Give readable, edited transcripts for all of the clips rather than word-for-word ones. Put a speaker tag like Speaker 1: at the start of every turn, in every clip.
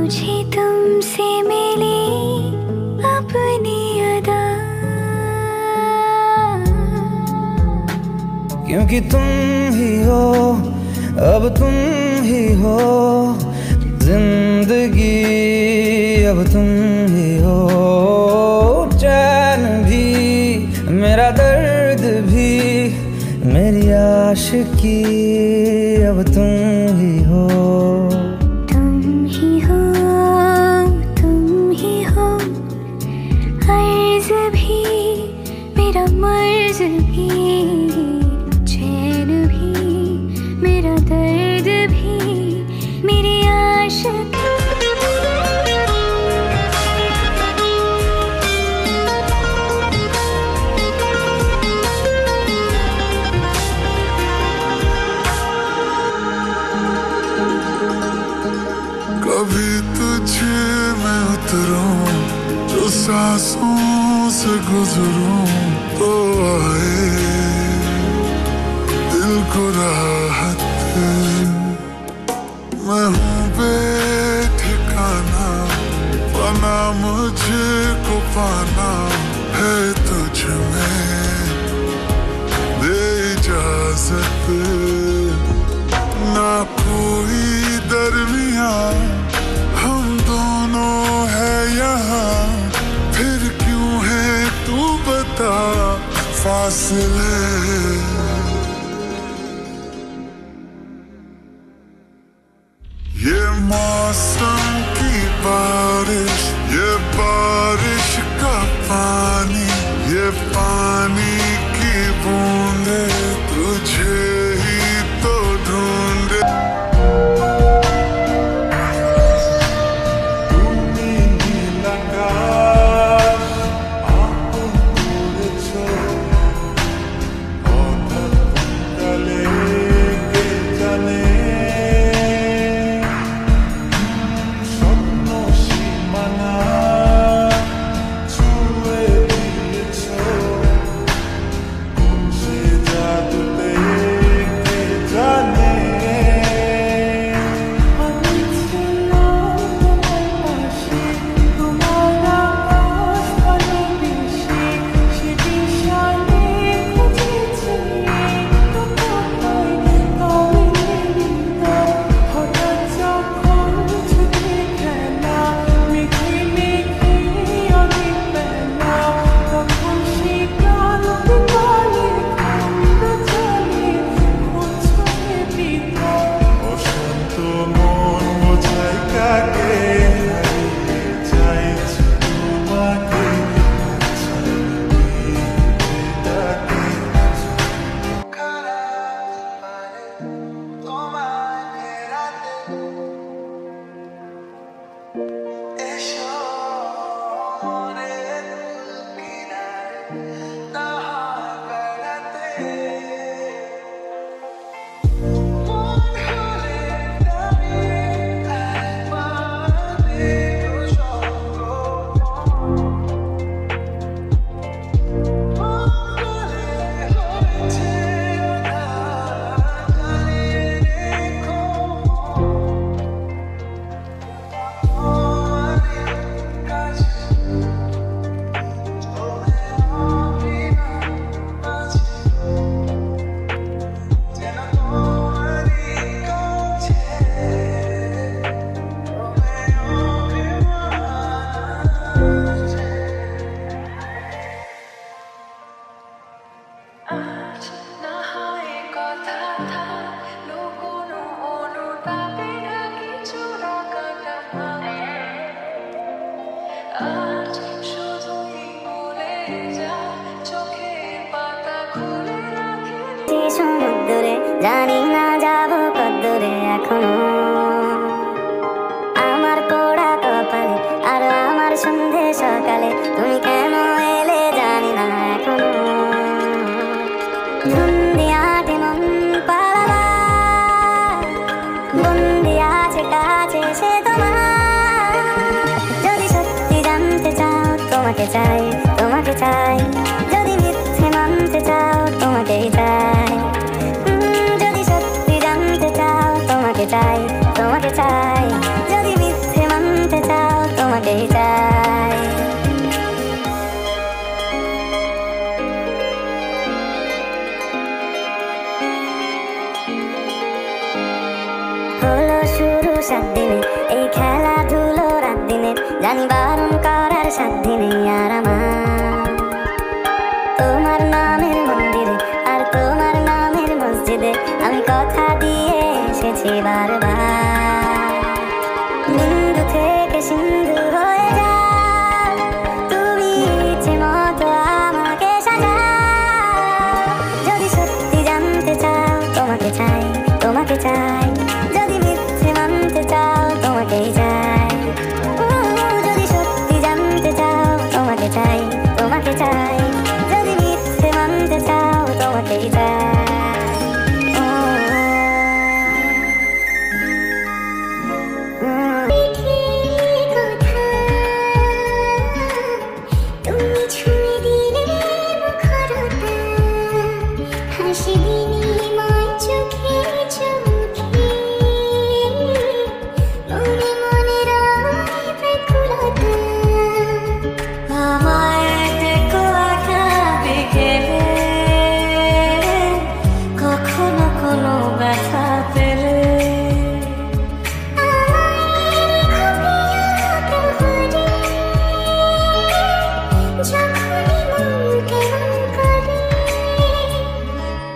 Speaker 1: मुझे तुमसे मिली अपनी अदा,
Speaker 2: क्योंकि तुम ही हो, अब तुम ही हो जिंदगी, अब तुम ही हो। चैन भी मेरा दर्द भी मेरी आशिकी, अब तुम ही हो।
Speaker 1: तुम ही हो, तुम ही हो, अर्ज भी मेरा मर्ज भी, चैन भी मेरा दर्द भी मेरी आशिकी।
Speaker 3: कभी तुझे मैं उतरूं, जो सांसों से गुजरूं, तो आए दिल को राहत। मैं हूँ बेठिकाना, पाना मुझे को पाना है तुझ में दे इजाजत। ना कोई दरमिया हम दोनों है यहाँ, फिर क्यों है तू बता फासले। ये मौसम की बारिश, ये बारिश का पानी, ये पानी की बूंदे तुझे ही तो ढूंढे।
Speaker 1: সমুদ্রে জানি না যাব কদ্দূরে এখনো, আমার পোড়া কপালে আর আমার সন্ধে সকালে তুমি কেন এলে জানি না এখনো। ধুন্দিয়াটে মন পালা বন্দি আছে কাছে সে তোমার, যদি সত্যি জানতে চাও তোমাকে চাই, তোমাকে চাই, যদি মিথ্যে মানতে চাও তোমাকেই চাই, যদি সত্যি জানতে চাও তোমাকে চাই, তোমাকে চাই, যদি মিথ্যে মানতে সাত দিনে, এই খেলাধুলো রাত দিনে, জানি বারণ করার সাধ্য নেই আর আমার। তোমার নামের মন্দিরে আর তোমার নামের মসজিদে আমি কথা দিয়ে এসেছি বারবার। বিন্দু থেকে সিন্ধু হয়ে যাও, তুমি ইচ্ছে মতো আমাকে সাজাও। যদি সত্যি জানতে চাও তোমাকে চাই, তোমাকে চাই। যদি মিথ্যে মানতে চাও তোমাকেই চাই। যদি সত্যি জানতে চাও তোমাকে চাই, তোমাকে চাই। যদি মিথ্যে মানতে চাও তোমাকেই চাই।
Speaker 4: তুমি ছুঁয়ে দিলে মুখরতা, হাসি বিনিময় চোখে চোখে, মনে মনে রয় ব্যাকুলতা।
Speaker 1: আমায় দেখো একা বিকেলে, কখনো কোনো ব্যথা পেলে।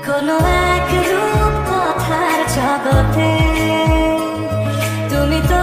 Speaker 1: কোনো এক রূপ কথার জগতে তুমি তো